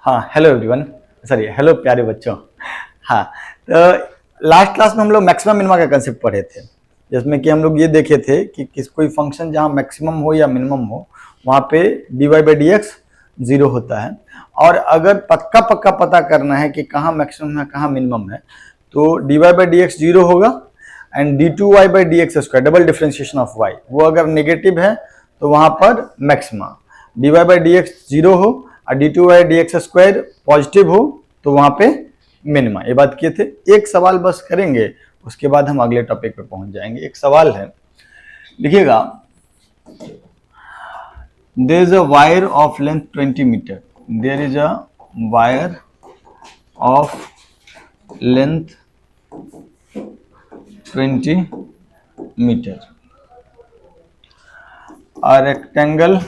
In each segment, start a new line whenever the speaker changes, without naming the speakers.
हाँ, hello everyone, sorry hello प्यारे बच्चों। हाँ, तो लास्ट क्लास में हम लोग मैक्सिमम मिनिमा का कंसेप्ट पढ़े थे, जिसमें कि हम लोग ये देखे थे कि कोई फंक्शन जहाँ मैक्सिमम हो या मिनिमम हो वहाँ पे dy by d x zero होता है। और अगर पक्का पता करना है कि कहाँ मैक्सिमम है कहाँ मिनिमम है, तो dy by d x zero होगा and d2y by d x square, double differentiation of y, वो अगर नेगेटिव है तो वहाँ पर maxima, dy by d x zero हो और d2y D x square positive हो तो वहां पे मिनिमा। ये बात किए थे। एक सवाल बस करेंगे, उसके बाद हम अगले टॉपिक पे पहुंच जाएंगे। एक सवाल है, लिखिएगा, there is a wire of length 20 metre, there is a wire of length 20 metre, a rectangle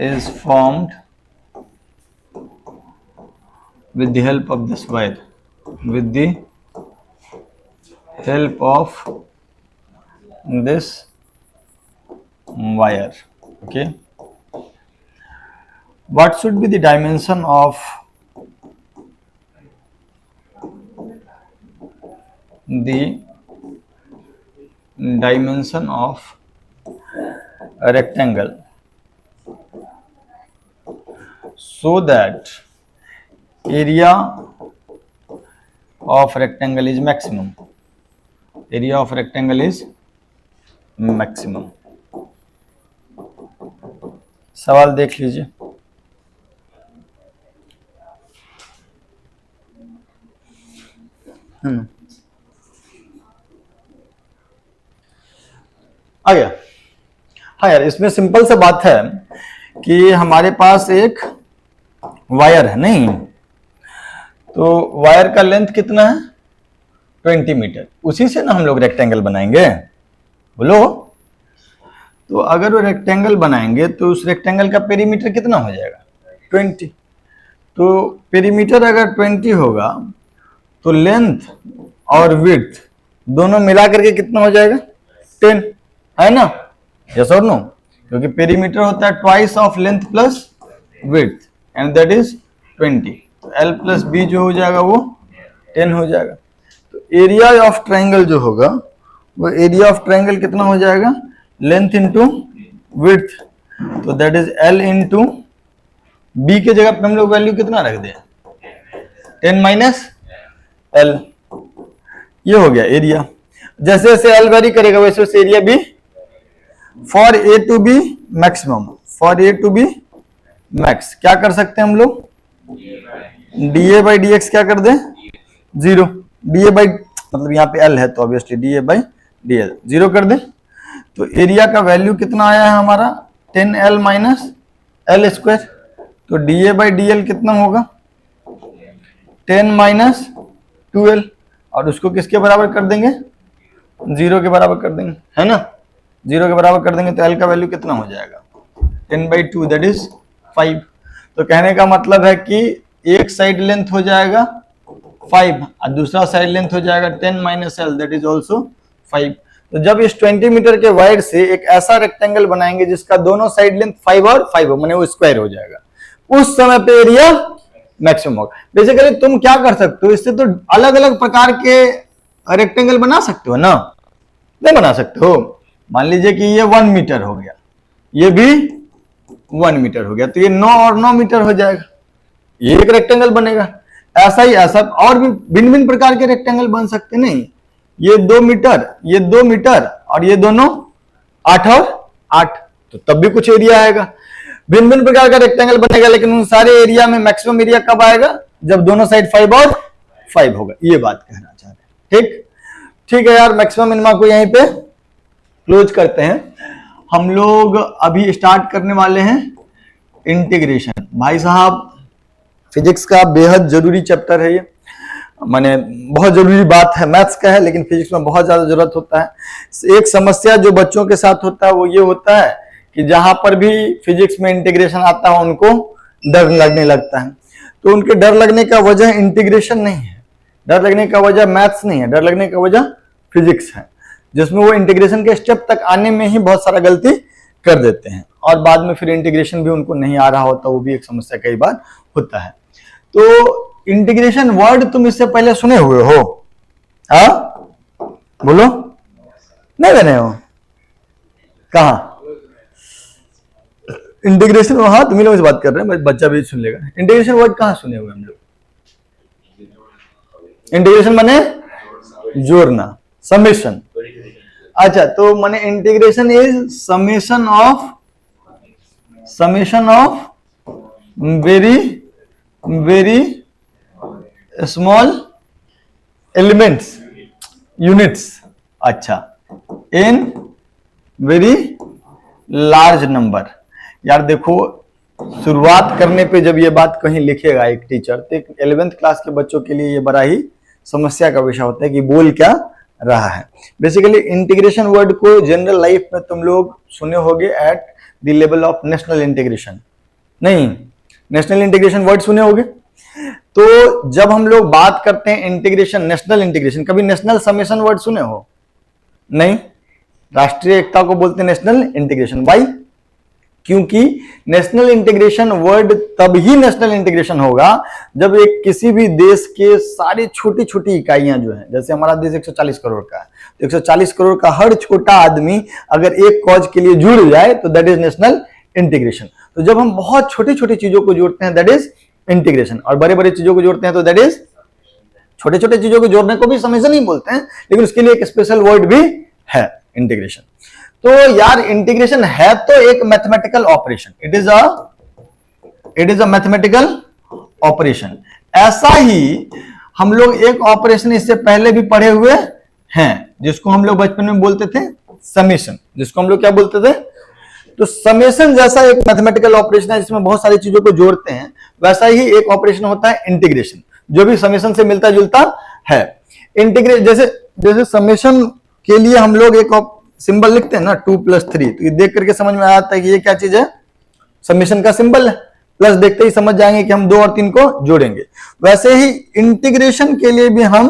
is formed with the help of this wire, with the help of this wire. Okay, what should be the dimension of a rectangle so that area of rectangle is maximum, area of rectangle is maximum। सवाल देख लीजिए। आ गया। हाँ यार, इसमें simple सा बात है कि हमारे पास एक वायर है, नहीं तो वायर का लेंथ कितना है 20 मीटर, उसी से ना हम लोग रेक्टेंगल बनाएंगे, बोलो। तो अगर वो रेक्टेंगल बनाएंगे तो उस रेक्टेंगल का पेरीमीटर कितना हो जाएगा 20। तो पेरीमीटर अगर 20 होगा तो लेंथ और विड्थ दोनों मिला करके कितना हो जाएगा 10, है ना, यस और नो, क्योंकि पेरीमीटर होता है twice of length plus width and that is 20। तो L प्लस बी जो हो जाएगा वो 10 हो जाएगा। तो एरिया ऑफ ट्राइंगल जो होगा वो एरिया ऑफ ट्राइंगल कितना हो जाएगा, लेंथ इंटू विड्थ, तो that is L into B के जगह पे हम लोग वैल्यू कितना रख दें 10 माइनस L, ये हो गया एरिया। जैसे जैसे L वेरी करेगा वैसे वैसे एरिया भी। For a to b maximum, for a to b max क्या कर सकते हैं हम लोग, डी बाई डी एक्स क्या कर दें जीरो, डी बाई मतलब यहाँ पे L है तो obviously D by D L zero कर दें। तो एरिया का वैल्यू कितना आया है हमारा 10L माइनस L स्क्वायर। तो डी बाई डी एल कितना होगा 10 माइनस 2L, और उसको किसके बराबर कर देंगे, जीरो के बराबर कर देंगे, है ना, जीरो के बराबर कर देंगे तो L का वैल्यू कितना हो जाएगा 10/2 दैट इज 5। तो कहने का मतलब है कि एक साइड लेंथ हो जाएगा 5 और दूसरा साइड लेंथ हो जाएगा 10 minus L that is also 5। तो जब इस 20 मीटर के वायर से एक ऐसा रेक्टेंगल बनाएंगे जिसका दोनों साइड लेंथ 5 और 5 हो, माने वो स्क्वायर हो जाएगा, उस समय पे एरिया मैक्सिमम होगा। बेसिकली तुम क्या कर सकते हो, इससे तो अलग अलग प्रकार के रेक्टेंगल बना सकते हो ना, नहीं बना सकते हो। मान लीजिए कि ये 1 मीटर हो गया, ये भी 1 मीटर हो गया, तो ये 9 और 9 मीटर हो जाएगा, ये एक रेक्टेंगल बनेगा। ऐसा ही ऐसा और भी भिन्न भिन्न प्रकार के रेक्टेंगल बन सकते, नहीं ये 2 मीटर, ये 2 मीटर और ये दोनों 8 और 8, तो तब भी कुछ एरिया आएगा। भिन्न भिन्न प्रकार का रेक्टेंगल बनेगा, लेकिन उन सारे एरिया में मैक्सिमम एरिया कब आएगा, जब दोनों साइड 5 और 5 होगा, ये बात कहना चाह रहे हैं। ठीक है यार, मैक्सिमम मिनिमा को यहीं पे क्लोज करते हैं। हम लोग अभी स्टार्ट करने वाले हैं इंटीग्रेशन। भाई साहब, फिजिक्स का बेहद जरूरी चैप्टर है ये, माने बहुत जरूरी बात है, मैथ्स का है लेकिन फिजिक्स में बहुत ज्यादा जरूरत होता है। एक समस्या जो बच्चों के साथ होता है वो ये होता है कि जहां पर भी फिजिक्स में इंटीग्रेशन आता है उनको डर लगने लगता है। तो उनके डर लगने का वजह इंटीग्रेशन नहीं है, डर लगने का वजह मैथ्स नहीं है, डर लगने का वजह फिजिक्स है, जिसमें वो इंटीग्रेशन के स्टेप तक आने में ही बहुत सारा गलती कर देते हैं, और बाद में फिर इंटीग्रेशन भी उनको नहीं आ रहा होता, वो भी एक समस्या कई बार होता है। तो इंटीग्रेशन वर्ड तुम इससे पहले सुने हुए हो? हाँ बोलो, नहीं बने हो? कहा इंटीग्रेशन? हाँ तुम ही लोग से बात कर रहे हैं, बच्चा भी सुन लेगा। इंटीग्रेशन वर्ड कहाँ सुने हुए हम लोग? इंटीग्रेशन माने जोड़ना, समेशन। अच्छा, तो माने integration is summation of very very small elements, units. अच्छा, इन वेरी लार्ज नंबर। यार देखो, शुरुआत करने पे जब ये बात कहीं लिखेगा एक टीचर, तो 11th क्लास के बच्चों के लिए ये बड़ा ही समस्या का विषय होता है कि बोल क्या रहा है। बेसिकली इंटीग्रेशन वर्ड को जनरल लाइफ में तुम लोग सुने होगे at the level of national integration. नहीं, नेशनल इंटीग्रेशन वर्ड सुने होगे। तो जब हम लोग बात करते हैं इंटीग्रेशन, नेशनल इंटीग्रेशन, कभी नेशनल समेशन वर्ड सुने हो? नहीं, राष्ट्रीय एकता को बोलते हैं नेशनल इंटीग्रेशन। वाई? क्योंकि नेशनल इंटीग्रेशन वर्ड तब ही नेशनल इंटीग्रेशन होगा जब एक किसी भी देश के सारी छोटी छोटी इकाइयां जो है, जैसे हमारा देश 140 करोड़ का है, तो 140 करोड़ का हर छोटा आदमी अगर एक कॉज के लिए जुड़ जाए तो दैट इज नेशनल इंटीग्रेशन। तो जब हम बहुत छोटी छोटी चीजों को जोड़ते हैं दैट इज इंटीग्रेशन, और बड़े बड़े चीजों को जोड़ते हैं तो दैट इज, छोटे छोटे चीजों को जोड़ने को भी समेशन ही बोलते हैं, लेकिन उसके लिए एक स्पेशल वर्ड भी है, इंटीग्रेशन। तो यार इंटीग्रेशन है तो एक mathematical operation, it is a mathematical operation. ऐसा ही हम लोग एक ऑपरेशन इससे पहले भी पढ़े हुए हैं, जिसको हम लोग बचपन में बोलते थे समेशन, जिसको हम लोग क्या बोलते थे? तो समेशन जैसा एक मैथमेटिकल ऑपरेशन है जिसमें बहुत सारी चीजों को जोड़ते हैं, वैसा ही एक ऑपरेशन होता है इंटीग्रेशन, जो भी समेशन से मिलता जुलता है। इंटीग्रेट जैसे समेशन के लिए हम लोग एक सिंबल लिखते हैं ना, 2+3, तो ये देख करके समझ में आता है कि ये क्या चीज है, समेशन का सिंबल है। प्लस देखते ही समझ जाएंगे कि हम 2 और 3 को जोड़ेंगे। वैसे ही इंटीग्रेशन के लिए भी हम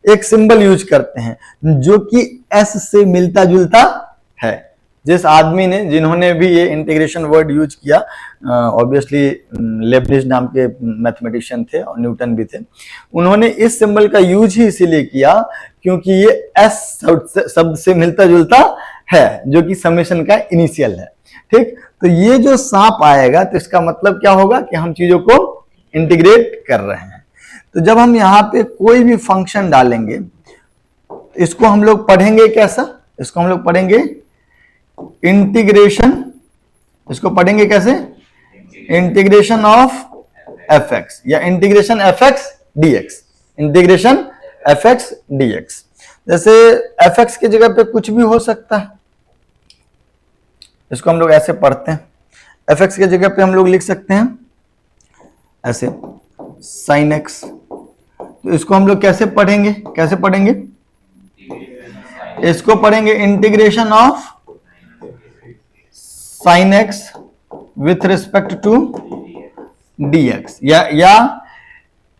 एक सिंबल यूज करते हैं जो कि एस से मिलता जुलता है। जिस आदमी ने, जिन्होंने भी ये इंटीग्रेशन वर्ड यूज किया, ऑब्वियसली लेब्निज नाम के मैथमेटिशियन थे और न्यूटन भी थे, उन्होंने इस सिंबल का यूज ही इसीलिए किया क्योंकि ये एस शब्द से मिलता जुलता है, जो कि समेशन का इनिशियल है। ठीक, तो ये जो सांप आएगा तो इसका मतलब क्या होगा कि हम चीजों को इंटीग्रेट कर रहे हैं। तो जब हम यहाँ पे कोई भी फंक्शन डालेंगे, इसको हम लोग पढ़ेंगे कैसा? इसको हम लोग पढ़ेंगे इंटीग्रेशन। इसको पढ़ेंगे कैसे? इंटीग्रेशन ऑफ एफ एक्स या integration F x d x. Integration F x d x, जैसे एफ एक्स की जगह पे कुछ भी हो सकता है, इसको हम लोग ऐसे पढ़ते हैं। एफ एक्स की जगह पे हम लोग लिख सकते हैं ऐसे साइन एक्स। तो इसको हम लोग कैसे पढ़ेंगे? कैसे पढ़ेंगे? इसको पढ़ेंगे integration of sine x with respect to dx या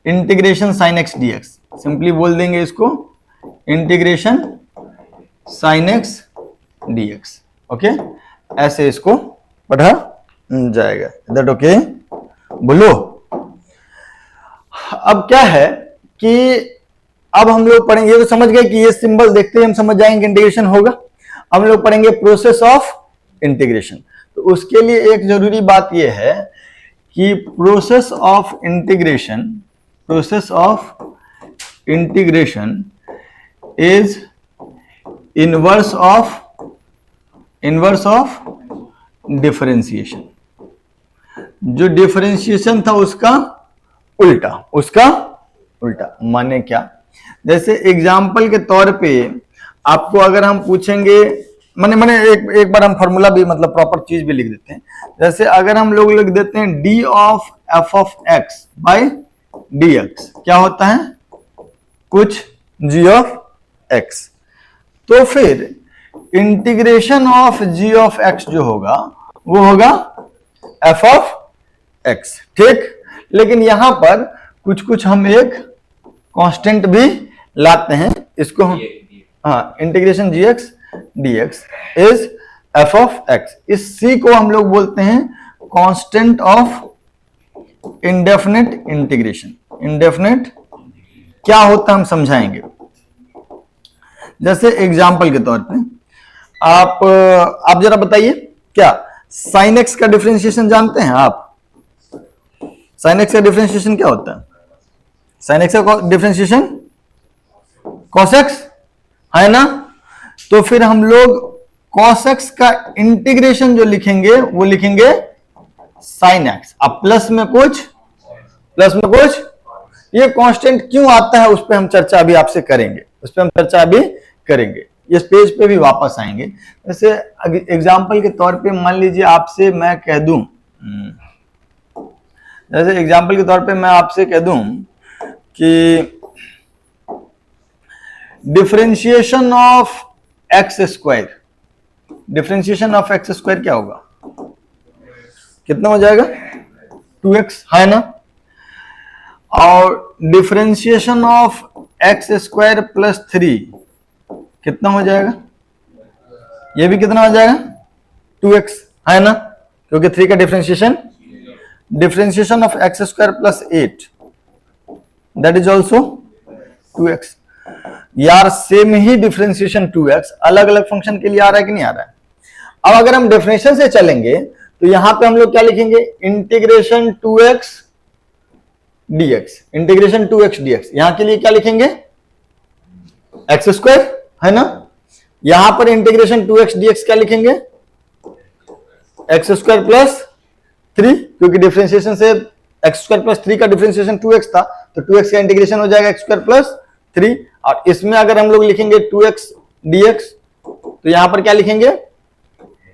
integration sine x dx। Simply बोल देंगे इसको integration sine x dx। Okay, ऐसे इसको पढ़ा जाएगा। That okay? बोलो। अब क्या है कि अब हम लोग पढ़ेंगे, ये तो समझ गए कि ये सिंबल देखते ही हम समझ जाएंगे इंटीग्रेशन होगा। अब हम लोग पढ़ेंगे प्रोसेस ऑफ इंटीग्रेशन। तो उसके लिए एक जरूरी बात यह है कि process of integration is inverse of differentiation. जो डिफरेंशिएशन था उसका उल्टा। माने क्या? जैसे एग्जाम्पल के तौर पे आपको अगर हम पूछेंगे, मैंने एक बार हम फॉर्मूला भी, मतलब प्रॉपर चीज भी लिख देते हैं। जैसे अगर हम लोग लिख देते हैं d of f of x by d x, क्या होता है? कुछ जी ऑफ एक्स। तो फिर integration of g of x जो होगा वो होगा एफ ऑफ एक्स। ठीक, लेकिन यहां पर कुछ हम एक कांस्टेंट भी लाते हैं। इसको हम, हाँ, integration g x dx is f of x. इस सी को हम लोग बोलते हैं constant of indefinite integration. Indefinite क्या होता है हम समझाएंगे। जैसे एग्जाम्पल के तौर पे आप जरा बताइए, क्या साइन एक्स का डिफरेंशिएशन जानते हैं आप? साइन एक्स का डिफरेंशिएशन क्या होता है? साइन एक्स का डिफरेंशिएशन कॉस एक्स है ना। तो फिर हम लोग कॉस एक्स का इंटीग्रेशन जो लिखेंगे वो लिखेंगे साइन एक्स। अब प्लस में कुछ ये कांस्टेंट क्यों आता है उस पर हम चर्चा अभी आपसे करेंगे, इस पेज पे भी वापस आएंगे। जैसे एग्जाम्पल के तौर पे मान लीजिए आपसे मैं कह दूं, कि डिफरेंशिएशन ऑफ एक्स स्क्वायर क्या होगा? कितना हो जाएगा? 2x है ना। और differentiation of x square plus 3 कितना हो जाएगा? ये भी कितना हो जाएगा? 2x है ना, क्योंकि 3 का differentiation of x square plus 8 that is also 2x। यार सेम ही डिफरेंशिएशन 2x अलग अलग फंक्शन के लिए आ रहा है कि नहीं आ रहा है? अब अगर हम डेफिनेशन से चलेंगे तो यहां पे हम लोग क्या लिखेंगे? Integration 2x dx। यहां के लिए क्या लिखेंगे? एक्स स्क्वायर है ना। यहां पर इंटीग्रेशन 2x dx क्या लिखेंगे? एक्स स्क्वायर प्लस 3, क्योंकि डिफरेंशिएशन से एक्स स्क्वायर प्लस 3 का डिफरेंशिएशन 2x था, तो 2x का इंटीग्रेशन हो जाएगा एक्स स्क्वायर प्लस 3। और इसमें अगर हम लोग लिखेंगे 2x dx तो यहां पर क्या लिखेंगे?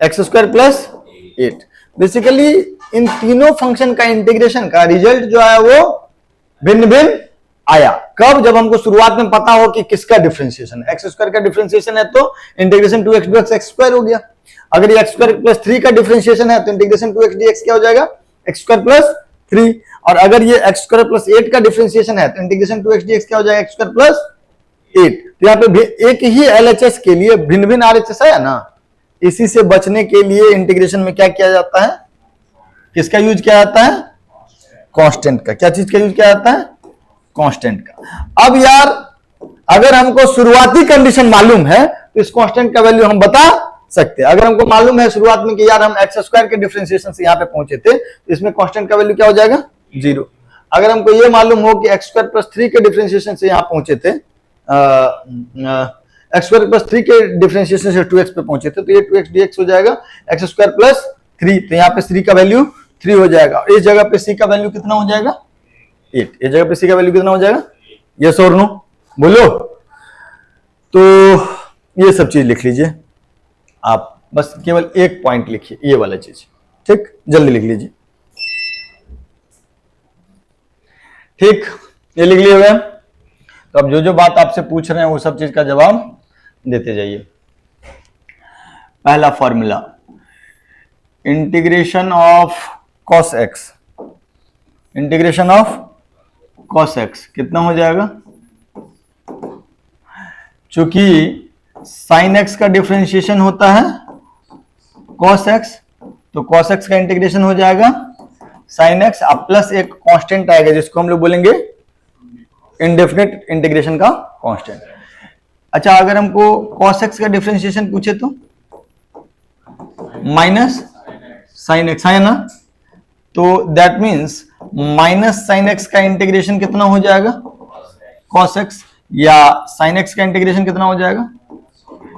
X square plus 8। बेसिकली इन तीनों फंक्शन का इंटीग्रेशन का रिजल्ट जो आया वो भिन्न भिन्न आया। कब? जब हमको शुरुआत में पता हो कि किसका डिफरेंशिएशन है। एक्स स्क्वायर का डिफरेंशिएशन है तो integration 2x dx x square हो गया। अगर ये एक्स स्क्वायर प्लस 3 का डिफरेंशिएशन है तो इंटीग्रेशन 2x dx क्या हो जाएगा? X square plus 3। और अगर ये एक्स स्क्वायर प्लस 8 का डिफरेंशिएशन है तो इंटीग्रेशन 2x dx क्या हो जाएगा? X square plus 8। तो यहाँ पे एक ही LHS के लिए भिन्न भिन्न RHS है ना। इसी से बचने के लिए इंटीग्रेशन में क्या किया जाता है? किसका यूज किया जाता है? कांस्टेंट का। क्या चीज का यूज किया जाता है? कांस्टेंट का। अब यार अगर हमको शुरुआती कंडीशन मालूम है तो इस कांस्टेंट का वैल्यू हम बता सकते हैं। अगर हमको मालूम है शुरुआत में कि यार हम एक्स स्क्वायर के डिफरेंशिएशन से यहां पे पहुंचे थे तो इसमें कांस्टेंट का वैल्यू क्या हो जाएगा? 0। अगर हमको ये मालूम हो कि एक्स स्क्वायर प्लस 3 के डिफरेंशिएशन से यहां पहुंचे थे, एक्स स्क्वायर प्लस 3 के डिफरेंशिएशन से 2x पे पहुंचे थे, तो ये 2x dx हो जाएगा एक्स स्क्वायर प्लस 3। तो यहाँ पे 3 का वैल्यू 3 हो जाएगा। इस जगह पे c का वैल्यू कितना हो जाएगा? 8। इस जगह पे c का वैल्यू कितना हो जाएगा? यस और नो बोलो। तो ये सब चीज लिख लीजिए आप, बस केवल एक पॉइंट लिखिए, ये वाला चीज। ठीक, जल्दी लिख लीजिए। ठीक, ये लिख लिए हुए। तो अब जो जो बात आपसे पूछ रहे हैं वो सब चीज का जवाब देते जाइए। पहला formula, integration of cos x. Integration of cos x कितना हो जाएगा? चूंकि साइन एक्स का डिफरेंशिएशन होता है कॉस एक्स, तो कॉस एक्स का इंटीग्रेशन हो जाएगा साइन एक्स, अब प्लस एक कांस्टेंट आएगा जिसको हम लोग बोलेंगे इंडेफिनिट इंटीग्रेशन का कांस्टेंट। अच्छा, अगर हमको cos x का डिफरेंशिएशन पूछे तो माइनस साइन एक्स है ना, तो that means minus sign x का इंटीग्रेशन कितना हो जाएगा? cos x, या साइन एक्स का इंटीग्रेशन कितना हो जाएगा?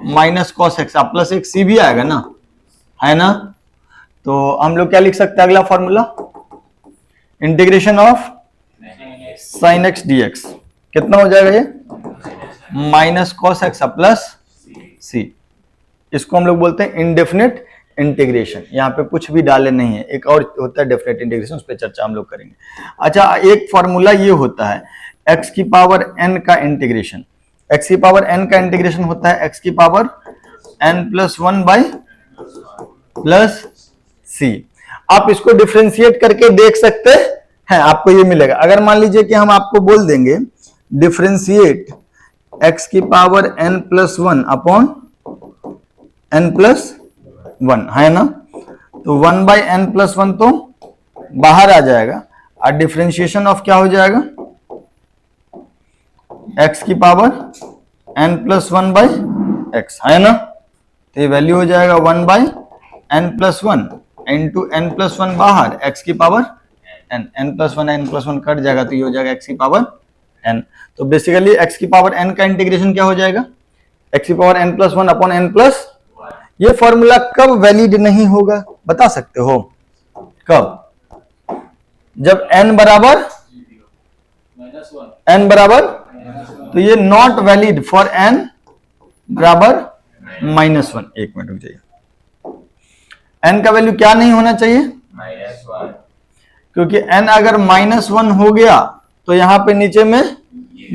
माइनस cos x, अब प्लस एक c भी आएगा ना, है ना। तो हम लोग क्या लिख सकते हैं? अगला formula, integration of sine x dx कितना हो जाएगा? ये minus cos x plus c। इसको हम लोग बोलते हैं इंडेफिनिट इंटीग्रेशन। यहाँ पे कुछ भी डाले नहीं है, एक और होता है डेफिनेट इंटीग्रेशन, उस पर चर्चा हम लोग करेंगे। अच्छा, एक फॉर्मूला ये होता है x की पावर n का इंटीग्रेशन। x की पावर n का इंटीग्रेशन होता है x की power n plus 1 by plus c। आप इसको डिफरेंशिएट करके देख सकते हैं, आपको ये मिलेगा। अगर मान लीजिए कि हम आपको बोल देंगे डिफरेंशिएट x की power n plus 1 upon n plus 1 है ना, तो 1/n+1 तो बाहर आ जाएगा और डिफरेंशिएशन ऑफ क्या हो जाएगा, x की पावर n+1/x है ना, तो ये वैल्यू हो जाएगा 1/n+1 इंटू n+1 बाहर, x की पावर n, n+1 कट जाएगा तो ये हो जाएगा x की पावर n। तो बेसिकली x की पावर n का इंटीग्रेशन क्या हो जाएगा, x की पावर n+1 अपॉन n+। ये फॉर्मूला कब वैलिड नहीं होगा बता सकते हो, कब, जब n बराबर तो ये नॉट वैलिड फॉर n बराबर -1। एक मिनट रुक जाइए, n का वैल्यू क्या नहीं होना चाहिए, -1, क्योंकि n अगर -1 हो गया तो यहां पे नीचे में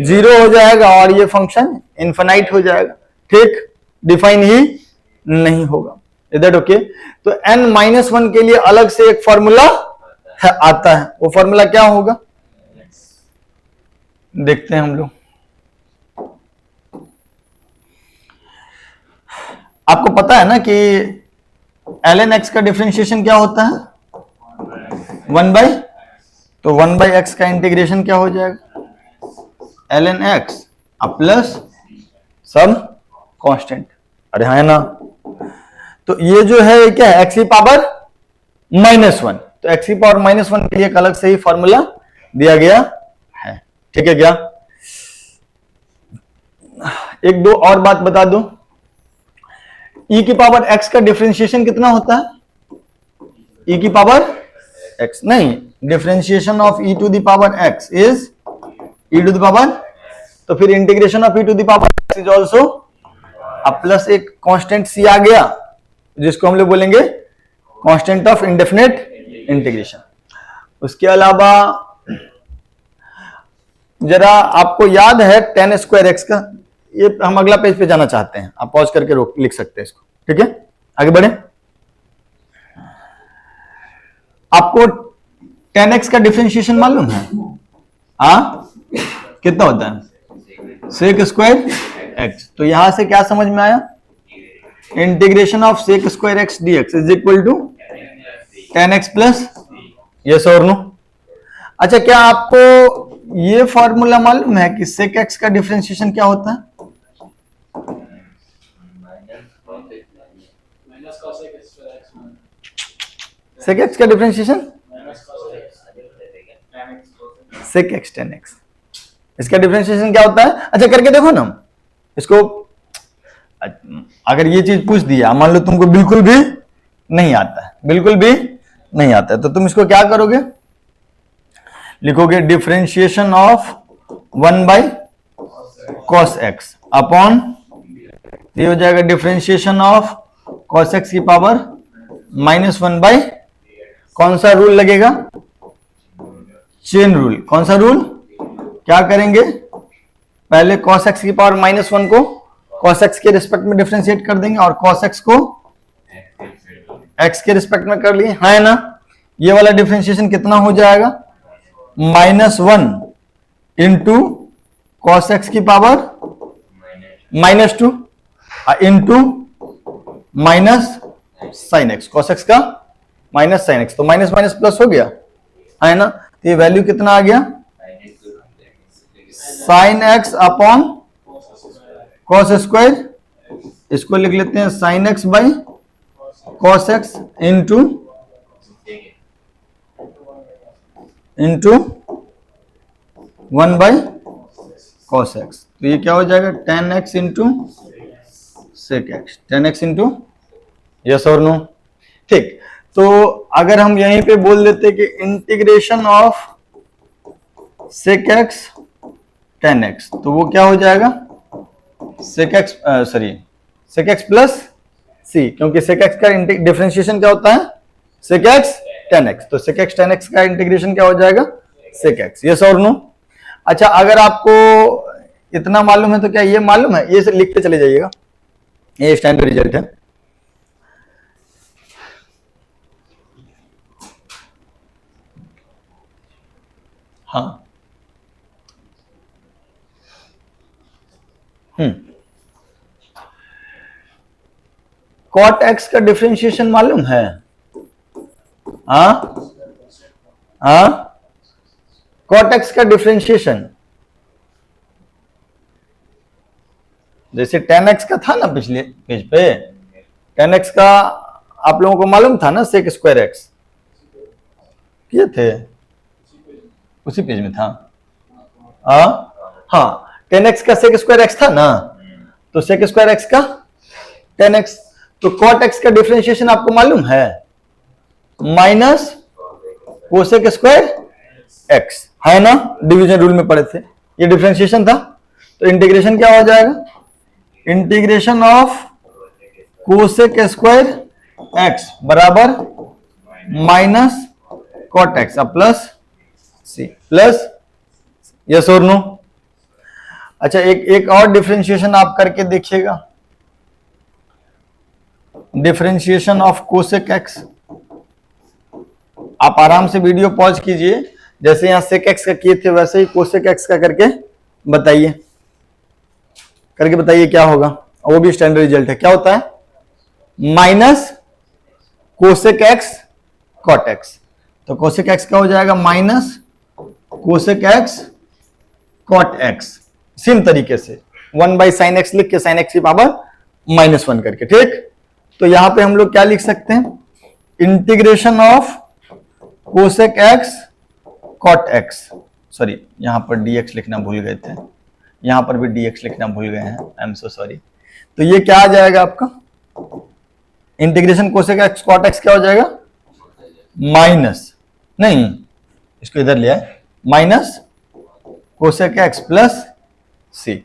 0 हो जाएगा और ये फंक्शन इनफाइनाइट हो जाएगा, ठीक, डिफाइन ही नहीं होगा। Is that okay? तो n-1 के लिए अलग से एक फॉर्मूला आता है, वो फॉर्मूला क्या होगा देखते हैं हम लोग। आपको पता है ना कि ln x का डिफरेंशिएशन क्या होता है, 1/, तो 1/x का इंटीग्रेशन क्या हो जाएगा, ln x plus some constant, अरे हाँ है ना, तो ये जो है क्या है, x की पावर -1, तो x की पावर -1 के लिए एक अलग से ही फॉर्मूला दिया गया है, ठीक है क्या। एक दो और बात बता दो, e की पावर x का डिफरेंशिएशन कितना होता है, e की पावर x नहीं, differentiation of e to the power x is e to the power, तो फिर integration of e to the power x is also plus एक कांस्टेंट c आ गया जिसको हम लोग बोलेंगे कांस्टेंट ऑफ इंडेफिनिट इंटीग्रेशन। उसके अलावा जरा आपको याद है tan²x का, ये हम अगला पेज पे जाना चाहते हैं, आप पॉज करके रोक लिख सकते हैं इसको, ठीक है, आगे बढ़े। आपको tan x का डिफरेंशिएशन मालूम है, कितना होता है, sec²x, तो यहां से क्या समझ में आया, integration of sec²x dx is equal to tan x plus, yes और नो। अच्छा, क्या आपको ये फॉर्मूला मालूम है कि sec x का डिफरेंशिएशन क्या होता है, sec x का differentiation sec x tan x, इसका डिफरेंशिएशन क्या होता है, अच्छा करके देखो ना इसको। अगर ये चीज पूछ दिया, मान लो तुमको बिल्कुल भी नहीं आता है, बिल्कुल भी नहीं आता है, तो तुम इसको क्या करोगे, लिखोगे differentiation of 1/cos x upon, ये हो जाएगा डिफरेंशिएशन ऑफ cos x की पावर -1/, कौन सा रूल लगेगा, चेन रूल। कौन सा रूल, क्या करेंगे, पहले cos x की पावर -1 को cos x के रिस्पेक्ट में डिफरेंशिएट कर देंगे और cos x को x के रिस्पेक्ट में कर लिए, है ना, ये वाला डिफरेंशिएशन कितना हो जाएगा, -1 इंटू cos x की power -2 into sin x, cos x का sin x, तो माइनस माइनस प्लस हो गया, है ना, तो ये वैल्यू कितना आ गया, sin x upon cos square, इसको लिख लेते हैं sin x by cos x into 1/cos x, तो ये क्या हो जाएगा, tan x into sec x, tan x into, yes और नो, ठीक। तो अगर हम यहीं पे बोल देते कि integration of sec x tan x, तो वो क्या हो जाएगा, sec x प्लस c, क्योंकि sec x का डिफरेंशिएशन क्या होता है, sec x tan x, तो sec x tan x का इंटीग्रेशन क्या हो जाएगा, sec x, यस और नो। अच्छा, अगर आपको इतना मालूम है तो क्या ये मालूम है, ये लिखते चले जाइएगा, ये स्टैंडर्ड रिजल्ट है। हाँ, कॉट एक्स का डिफरेंशिएशन मालूम है? हाँ हाँ, कॉट एक्स का डिफरेंशिएशन जैसे tan x का था ना पिछले पेज पे, tan x का आप लोगों को मालूम था ना, सेक स्क्वायर एक्स किए थे, उसी पेज में था। हाँ, tan x का सेक स्क्वायर एक्स था ना, तो सेक स्क्वायर एक्स का tan x, तो cot x का डिफरेंशिएशन आपको मालूम है, माइनस कोसेक स्क्वायर एक्स, है ना, डिवीजन रूल में पढ़े थे, ये डिफरेंशिएशन था। तो इंटीग्रेशन क्या हो जाएगा, integration of cosec square x बराबर minus cot x plus c plus, yes और नो। अच्छा, एक और डिफरेंशिएशन आप करके देखिएगा, डिफरेंशिएशन ऑफ कोसेक एक्स। आप आराम से वीडियो पॉज कीजिए, जैसे यहां सेक एक्स का किए थे वैसे ही कोसेक एक्स का करके बताइए, क्या होगा, वो भी स्टैंडर्ड रिजल्ट है। क्या होता है, minus cosec x cot x, तो कोसेक एक्स का हो जाएगा minus cosec x cot x, same तरीके से 1 बाई साइन एक्स लिख के साइन एक्स की पावर -1 करके, ठीक। तो यहां पे हम लोग क्या लिख सकते हैं, integration of cosec x cot x, sorry यहां पर dx लिखना भूल गए थे, यहां पर भी dx लिखना भूल गए हैं, आई एम सो सॉरी। तो ये क्या आ जाएगा आपका, integration cosec x cot x क्या हो जाएगा, माइनस, नहीं इसको इधर ले आए, minus cosec x plus c,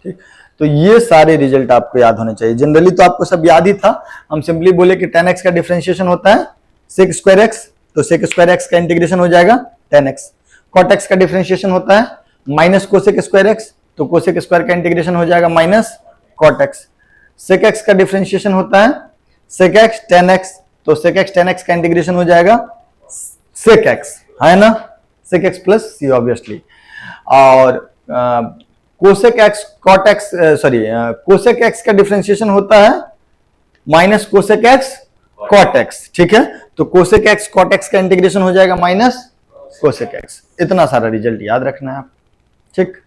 ठीक। तो ये सारे रिजल्ट आपको याद होने चाहिए। जनरली तो आपको सब याद ही था, हम सिंपली बोले कि tan x का डिफरेंशिएशन होता है सेक स्क्वायर एक्स, तो सेक स्क्वायर एक्स का इंटीग्रेशन हो जाएगा tan x। कॉट एक्स का डिफरेंशिएशन होता है माइनस कोसेक स्क्वायर एक्स, तो कोसेक स्क्वायर का इंटीग्रेशन हो जाएगा minus cot x. Sec x का डिफरेंशिएशन होता है सेक एक्स tan x, तो सेक एक्स tan x का इंटीग्रेशन हो जाएगा सेक एक्स, है ना, sec x plus c obviously. और cosec x cot x, sorry cosec x का डिफरेंशिएशन होता है minus cosec x cot x, ठीक है। तो कोसेक एक्स कॉट एक्स का इंटीग्रेशन हो जाएगा माइनस कोसेक एक्स। इतना सारा रिजल्ट याद रखना है आप, ठीक।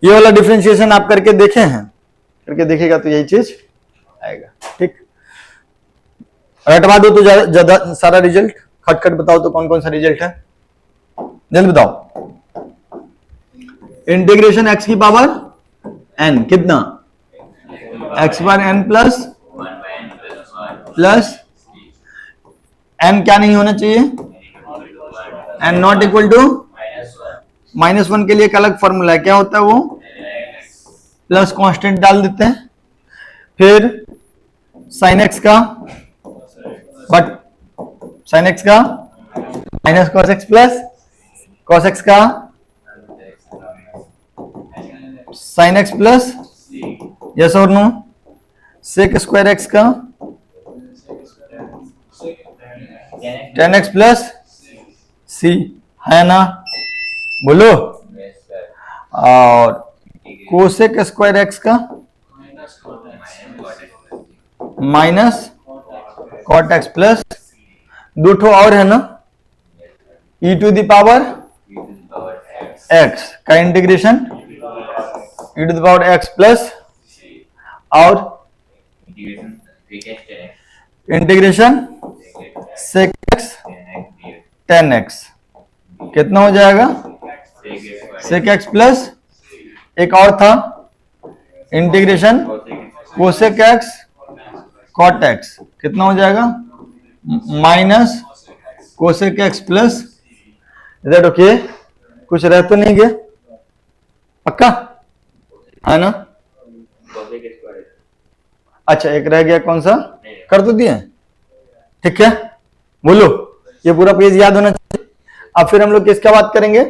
ये वाला डिफरेंशिएशन आप करके देखे हैं, करके देखेगा तो यही चीज आएगा, ठीक। रटवा दो तो ज्यादा सारा रिजल्ट, खटखट बताओ तो कौन कौन सा रिजल्ट है, जल्दी बताओ। इंटीग्रेशन एक्स की पावर n, कितना, एक्स बार n प्लस n क्या नहीं होना चाहिए, n नॉट इक्वल टू -1 के लिए एक अलग फॉर्मूला है, क्या होता है वो, प्लस कांस्टेंट डाल देते हैं, फिर साइन एक्स का, बट साइन एक्स का minus cos x plus cos x का साइन एक्स प्लस, यस और नो, सेक स्क्वायर एक्स का tan x प्लस सी, है ना, बोलो। और कोसेक स्क्वायर एक्स का माइनस कॉट एक्स प्लस, दो ठो और है ना, e to the power x का integration e to the power x plus, और integration sec x tan x, कितना हो जाएगा, सेक एक्स प्लस, एक और था integration cosec x cot x, कितना हो जाएगा, minus cosec x plus, is that okay, कुछ रह तो नहीं गया, पक्का है ना। अच्छा एक रह गया, कौन सा, कर तो दिए, ठीक है, बोलो, ये पूरा पेज याद होना चाहिए। अब फिर हम लोग किसका बात करेंगे,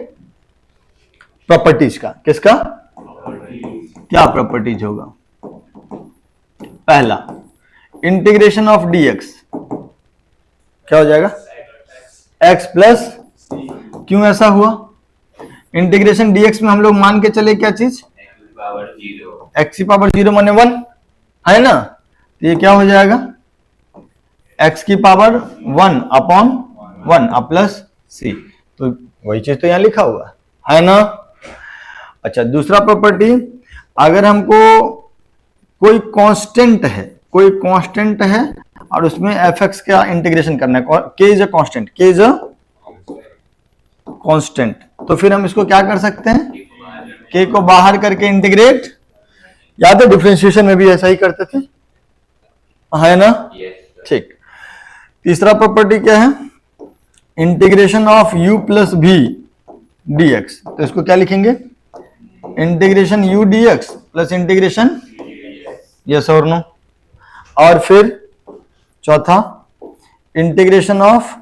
प्रॉपर्टीज का, किसका, क्या प्रॉपर्टीज होगा, पहला इंटीग्रेशन ऑफ dx क्या हो जाएगा, x प्लस, क्यों ऐसा हुआ, इंटीग्रेशन dx में हम लोग मान के चले क्या चीज, x की पावर 0 माने 1, है ना, तो ये क्या हो जाएगा, x की पावर 1 अपॉन 1 प्लस सी। तो वही चीज तो यहां लिखा हुआ है ना। अच्छा, दूसरा प्रॉपर्टी, अगर हमको कोई कांस्टेंट है, कोई कांस्टेंट है और उसमें fx का इंटीग्रेशन करना है, k is a constant, k is a constant, तो फिर हम इसको क्या कर सकते हैं, k को बाहर करके इंटीग्रेट, याद है डिफरेंशिएशन में भी ऐसा ही करते थे, है ना। ठीक, तीसरा प्रॉपर्टी क्या है, integration of u plus v dx, तो इसको क्या लिखेंगे, integration u dx plus integration, yes और नो। और फिर चौथा, integration of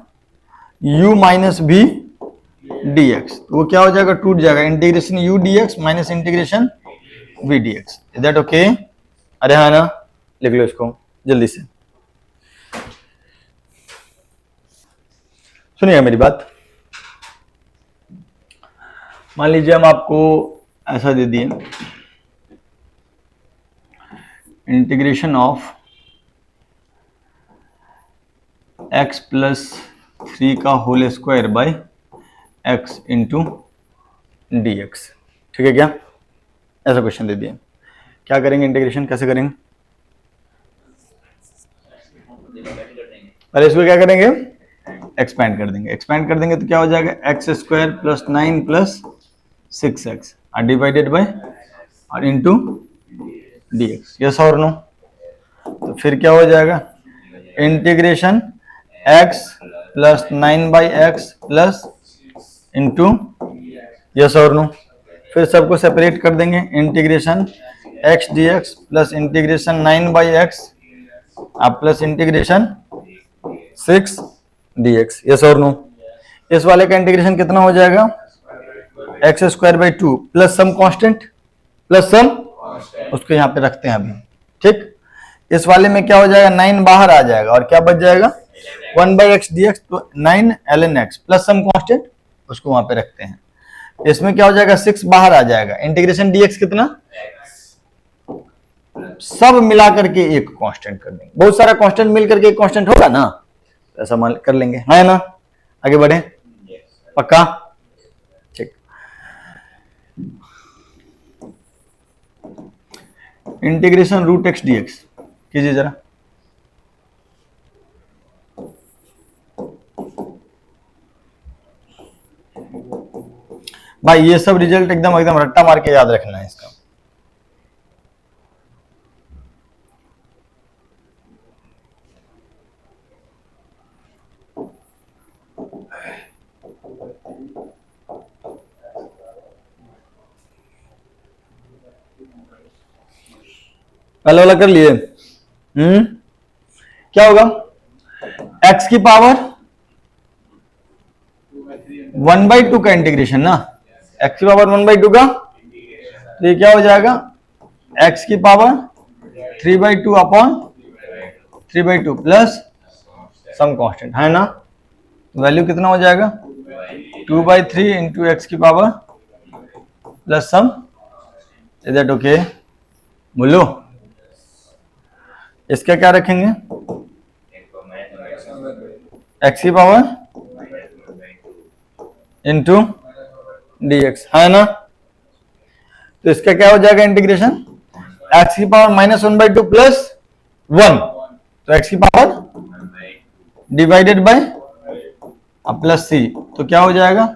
u minus v dx, तो वो क्या हो जाएगा, टूट जाएगा, integration u dx minus integration v dx, is that okay. अरे हाँ ना, लिख लो इसको जल्दी से, सुनिएगा मेरी बात। मान लीजिए हम आपको ऐसा दे दिए, इंटीग्रेशन ऑफ x प्लस 3 का whole square by x into d x, ठीक है क्या, ऐसा क्वेश्चन दे दिए, क्या करेंगे, इंटीग्रेशन कैसे करेंगे, अरे इसको क्या करेंगे, एक्सपैंड कर देंगे, एक्सपैंड कर देंगे तो क्या हो जाएगा, x square plus 9 plus 6x divided by और इंटू डी एक्स, यस और नो। तो फिर क्या हो जाएगा, integration x plus 9 by x plus into, yes और नो। फिर सबको सेपरेट कर देंगे, integration x dx plus integration 9 by x plus integration 6 dx, yes और नो। इस वाले का इंटीग्रेशन कितना हो जाएगा, x square by 2 plus some constant, plus सम, उसको यहाँ पे रखते हैं अभी, ठीक। इस वाले में क्या हो जाएगा, 9 बाहर आ जाएगा और क्या बच जाएगा, 1 बाई एक्स डी एक्स, तो 9 ln x plus some constant, उसको वहां पे रखते हैं। इसमें क्या हो जाएगा, 6 बाहर आ जाएगा, इंटीग्रेशन dx कितना, सब मिला करके एक कांस्टेंट कर देंगे, बहुत सारा कांस्टेंट मिल करके एक कांस्टेंट होगा ना, ऐसा मान कर लेंगे, है ना। आगे बढ़े, पक्का, ठीक। Integration root x d x कीजिए जरा, भाई ये सब रिजल्ट एकदम एकदम रट्टा मार के याद रखना है इसका। पहले वाला कर लिए, क्या होगा, x की पावर 1/2 का इंटीग्रेशन ना, x की पावर 1/2 का, तो ये क्या हो जाएगा, x की power 3/2 upon 3/2 plus some constant, है ना। वैल्यू कितना हो जाएगा, 2/3 इंटू एक्स की power plus some, is that okay. बोलो, इसका क्या रखेंगे, एक्स की पावर इंटू डी एक्स, है ना। तो इसका क्या हो जाएगा इंटीग्रेशन, एक्स की पावर -1/2 प्लस 1, तो एक्स की power divided by plus c, तो क्या हो जाएगा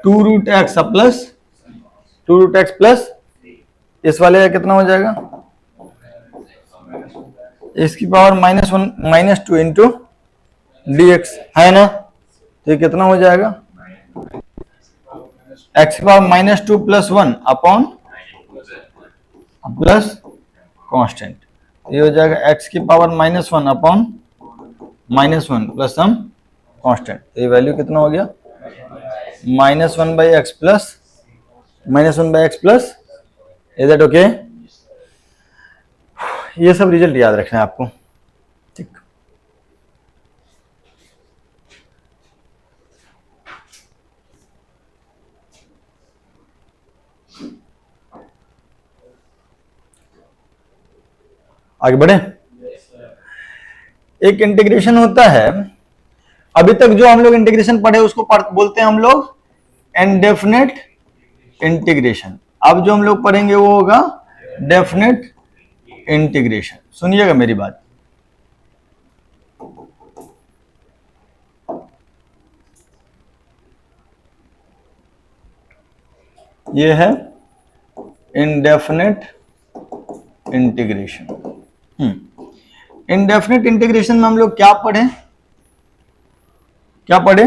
2 root x plus 2 root x plus, इस वाले का कितना हो जाएगा, इसकी पावर -2 इंटू डी एक्स, है ना। तो ये कितना हो जाएगा, एक्स की power -2 plus 1 upon plus constant, ये हो जाएगा एक्स की power -1 upon -1 plus some constant, तो ये वैल्यू कितना हो गया, -1 by x plus -1 by x plus, is that okay. ये सब रिजल्ट याद रखना है आपको, ठीक। आगे बढ़े, एक इंटीग्रेशन होता है, अभी तक जो हम लोग इंटीग्रेशन पढ़े उसको बोलते हैं हम लोग इनडेफिनेट इंटीग्रेशन। अब जो हम लोग पढ़ेंगे वो होगा डेफिनेट इंटीग्रेशन। सुनिएगा मेरी बात, ये है इनडेफिनेट इंटीग्रेशन। इनडेफिनेट इंटीग्रेशन में हम लोग क्या पढ़े,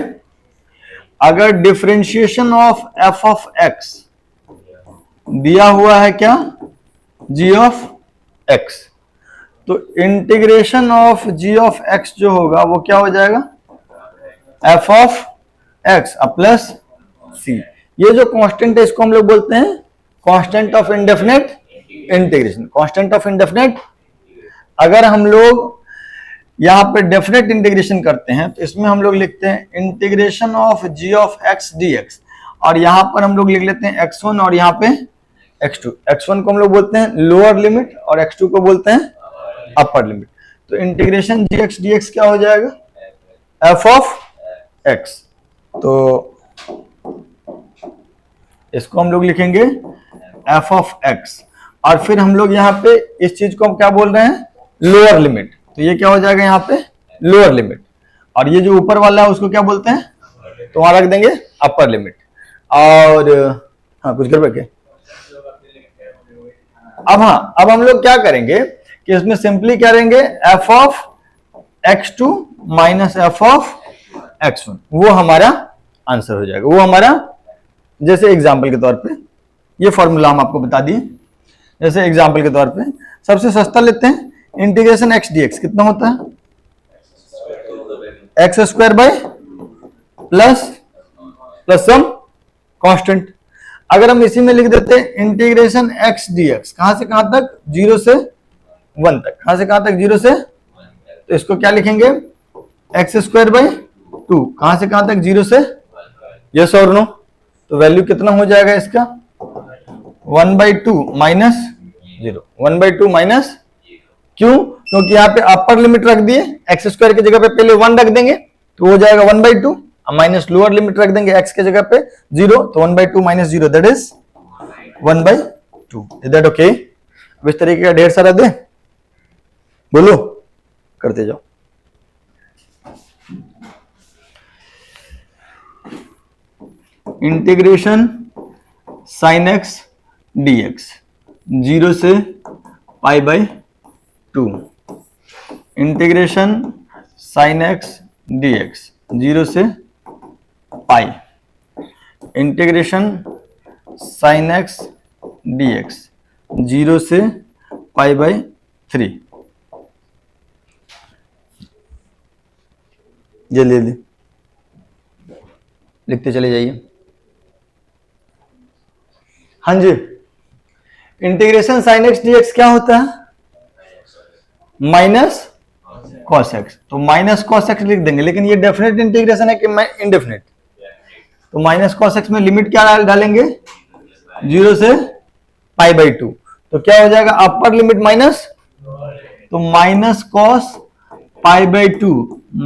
अगर differentiation of f of x दिया हुआ है क्या, जी ऑफ एक्स, तो integration of g of x जो होगा वो क्या हो जाएगा, f of x plus c. ये जो कांस्टेंट है इसको हम लोग बोलते हैं constant of indefinite integration. Constant of indefinite, अगर हम लोग यहां पे डेफिनेट इंटीग्रेशन करते हैं तो इसमें हम लोग लिखते हैं integration of g of x d x, और यहां पर हम लोग लिख लेते हैं x1 और यहां पे x2। x1 को हम लोग बोलते हैं लोअर लिमिट और x2 को बोलते हैं अपर लिमिट। तो integration g x d x क्या हो जाएगा, एफ ऑफ एक्स। तो इसको हम लोग लिखेंगे एफ ऑफ एक्स, और फिर हम लोग यहाँ पे इस चीज को हम क्या बोल रहे हैं, लोअर लिमिट। तो ये क्या हो जाएगा यहाँ पे लोअर लिमिट, और ये जो ऊपर वाला है उसको क्या बोलते हैं, तो वहां रख देंगे अपर लिमिट। और हाँ कुछ कर बैठे। अब हम लोग क्या करेंगे कि इसमें सिंपली क्या करेंगे, F of x2 minus F of x1, वो हमारा आंसर हो जाएगा। वो हमारा, जैसे एग्जाम्पल के तौर पे ये फॉर्मूला हम आपको बता दिए। जैसे एग्जाम्पल के तौर पे सबसे सस्ता लेते हैं, इंटीग्रेशन एक्स डी एक्स कितना होता है, x square by plus some constant. अगर हम इसी में लिख देते हैं इंटीग्रेशन एक्स डी एक्स, कहां से कहां तक, 0 से 1 तक, कहां से कहां तक, 0 से, तो इसको क्या लिखेंगे, एक्स स्क्वायर बाय 2, कहां से कहां तक, 0 से, यस और नो। तो वैल्यू कितना हो जाएगा इसका, 1/2 माइनस 0, 1/2 माइनस, क्यों, क्योंकि यहाँ पे अपर लिमिट रख दिए, एक्स स्क्वायर की जगह पे पहले 1 रख देंगे तो हो जाएगा 1/2, माइनस लोअर लिमिट रख देंगे एक्स की जगह पे 0, तो 1/2 minus 0 that is 1/2। Is that okay. अब इस तरीके का ढेर सारा दे, बोलो, करते जाओ। Integration sine x d x 0 से π/2, integration sine x d x 0 से pi, integration sine x d x 0 से π/3। जल्दी लिखते चले जाइए। हाँ जी, integration sine x d x क्या होता है, माइनस कॉस एक्स, तो माइनस कॉस एक्स लिख देंगे। लेकिन ये डेफिनेट इंटीग्रेशन है कि इनडेफिनेट, तो माइनस कॉस एक्स में लिमिट क्या डालेंगे, 0 से π/2, तो क्या हो जाएगा, अपर लिमिट माइनस, तो minus cos π/2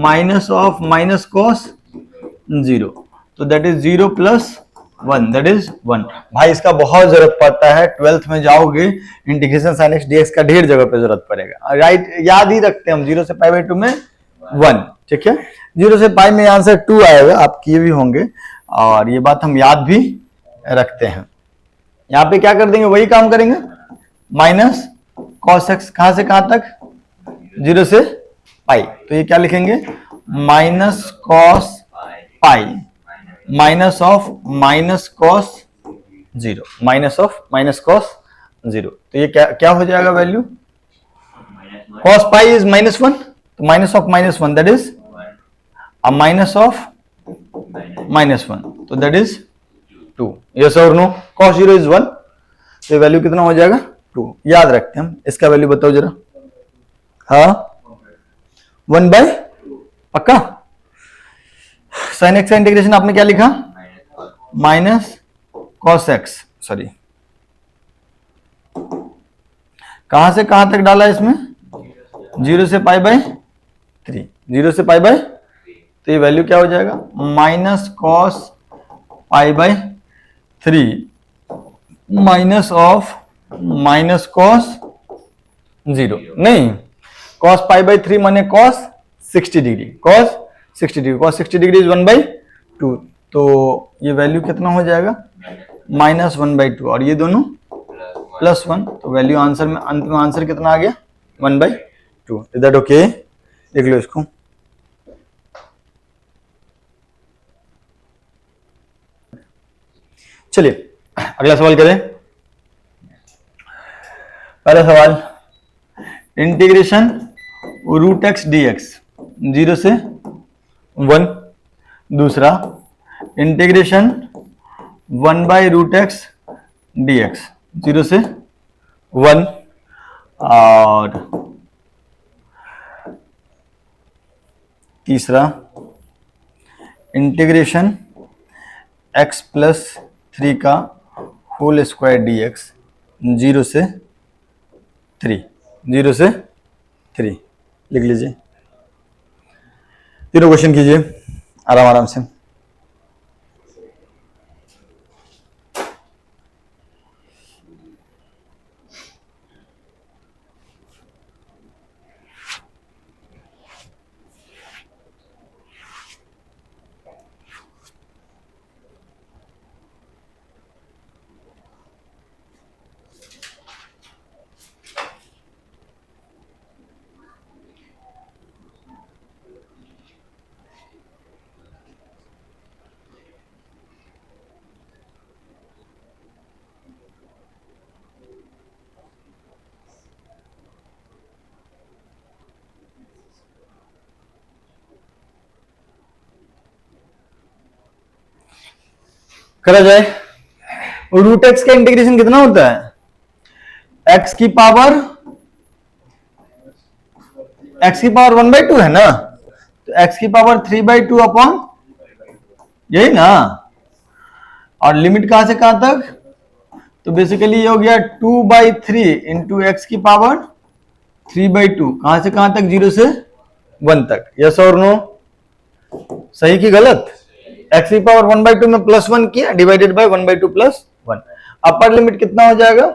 minus of minus cos 0, तो दैट इज 0 + 1 दैट इज 1। भाई इसका बहुत जरूरत पड़ता है, 12th में जाओगे इंटीग्रेशन साइन एक्स डीएक्स का ढेर जगह पे जरूरत पड़ेगा, राइट, याद ही रखते हैं हम, 0 से π/2 में 1, ठीक है, 0 से पाई में आंसर 2 आएगा, आप किए भी होंगे और ये बात हम याद भी रखते हैं। यहाँ पे क्या कर देंगे, वही काम करेंगे, माइनस कॉस एक्स, कहां से कहां तक, 0 से पाई, तो ये क्या लिखेंगे, minus cos pi minus of minus cos 0, minus of minus cos 0, तो ये क्या हो जाएगा वैल्यू, कॉस पाई इज -1, तो minus of -1 that is a minus of -1, तो दैट इज 2, यस और नो, cos 0 इज 1, तो वैल्यू कितना हो जाएगा 2, याद रखते हैं हम। इसका वैल्यू बताओ जरा, हाँ 1/, पक्का। साइन एक्स का इंटीग्रेशन आपने क्या लिखा, माइनस कॉस एक्स, सॉरी कहां से कहां तक डाला इसमें, 0 से π/2, 3, 0 से पाई बाय, तो ये वैल्यू क्या हो जाएगा, minus cos pi by 3 minus of minus cos 0, नहीं, कॉस पाई बाय 3 माने cos 60 degree, cos 60 degree, cos 60 degree is 1/2, तो ये वैल्यू कितना हो जाएगा, -1/2, और ये दोनों +1, तो वैल्यू आंसर में, अंत में आंसर कितना आ गया, 1/2। Is that okay? देख लो इसको। चलिए अगला सवाल करें। पहला सवाल, integration root x d x 0 से 1, दूसरा इंटीग्रेशन 1/√x dx 0 से 1, और तीसरा इंटीग्रेशन x + 3 का होल स्क्वायर dx 0 से 3, 0 से 3, लिख लीजिए। तीनों क्वेश्चन कीजिए आराम आराम से। करा जाए। रूट एक्स का इंटीग्रेशन कितना होता है, एक्स की पावर 1/2 है ना, तो एक्स की पावर 3/2 अपॉन, यही ना, और लिमिट कहां से कहां तक, तो बेसिकली ये हो गया 2/3 इंटू एक्स की पावर 3/2, कहां से कहां तक, 0 से 1 तक। यस और नो, सही की गलत, एक्स की पावर 1/2 में +1 किया, डिवाइडेड बाय 1/2 + 1, अपर लिमिट कितना हो जाएगा,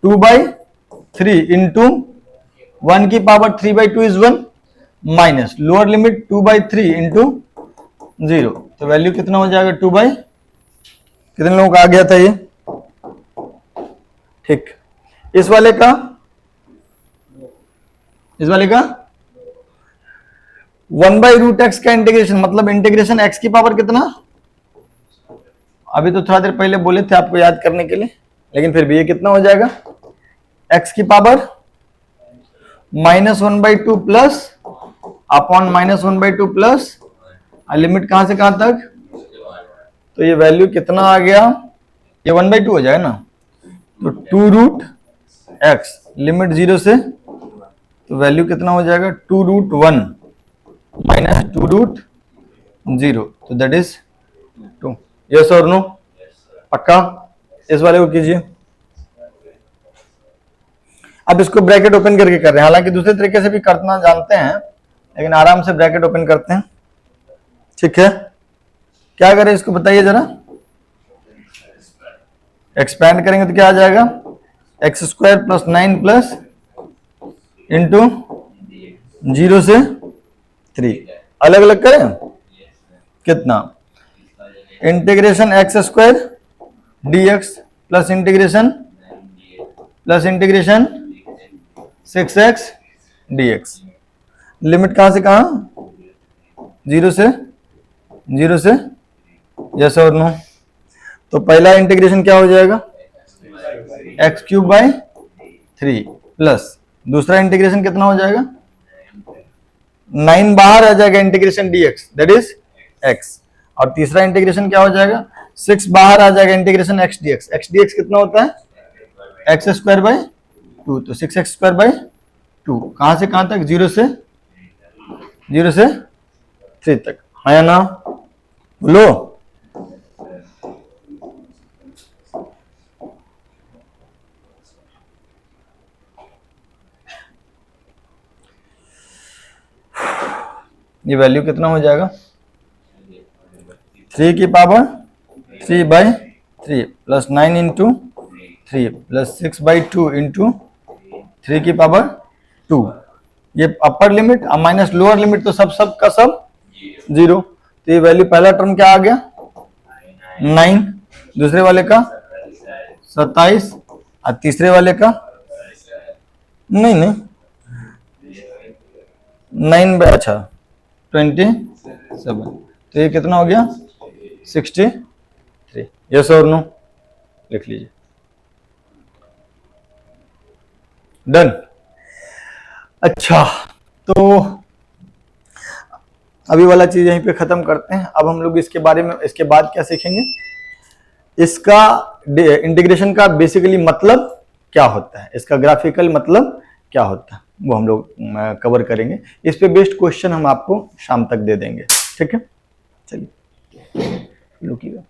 2/3 इंटू 1 की power 3/2 is 1, minus lower limit 2/3 into 0, तो वैल्यू कितना हो जाएगा, 2 बाई, कितने लोगों का आ गया था ये, ठीक। इस वाले का 1/√x का इंटीग्रेशन, मतलब इंटीग्रेशन x की पावर कितना, अभी तो थोड़ा देर पहले बोले थे आपको याद करने के लिए, लेकिन फिर भी ये कितना हो जाएगा, x की power -1/2 plus upon -1/2 plus, limit कहां से कहां तक, तो ये वैल्यू कितना आ गया, ये 1/2 हो जाएगा ना, तो 2√x लिमिट 0 से, तो वैल्यू कितना हो जाएगा, 2√1 माइनस 2√0, तो दैट इज 2। यस और नो, पक्का? इस वाले को कीजिए। अब इसको ब्रैकेट ओपन करके कर रहे हैं, हालांकि दूसरे तरीके से भी करना जानते हैं, लेकिन आराम से ब्रैकेट ओपन करते हैं, ठीक है। क्या करें इसको बताइए जरा, एक्सपैंड करेंगे तो क्या आ जाएगा, x² + 9 प्लस इंटू 0 से 3, अलग अलग करें, कितना, integration x² dx plus integration 6x dx, limit कहां से कहां, 0 से 0 से, यस और नो, तो पहला इंटीग्रेशन क्या हो जाएगा, x³/3 प्लस दूसरा इंटीग्रेशन कितना हो जाएगा, 9 बाहर आ जाएगा, integration dx that is x, और तीसरा इंटीग्रेशन क्या हो जाएगा, 6 बाहर आ जाएगा, इंटीग्रेशन x dx कितना होता है, x²/2, तो 6x²/2, कहां से कहां तक, 0 से 3 तक, है या ना, बोलो। ये वैल्यू कितना हो जाएगा, 3 की power 3/3 plus 9 into 3 plus 6/2 into 3 की पावर 2। ये अपर लिमिट माइनस लोअर लिमिट तो सब का सब 0। तो ये वैल्यू पहला टर्म क्या आ गया 9, दूसरे वाले का 27 और तीसरे वाले का नहीं 9 अच्छा 27। तो ये कितना हो गया 63। यस और नो लिख लीजिए। डन। अच्छा तो अभी वाला चीज यहीं पे खत्म करते हैं। अब हम लोग इसके बारे में इसके बाद क्या सीखेंगे, इसका इंटीग्रेशन का बेसिकली मतलब क्या होता है, इसका ग्राफिकल मतलब क्या होता है, वो हम लोग कवर करेंगे। इस पे बेस्ड क्वेश्चन हम आपको शाम तक दे देंगे। ठीक है, चलिए रुकिएगा।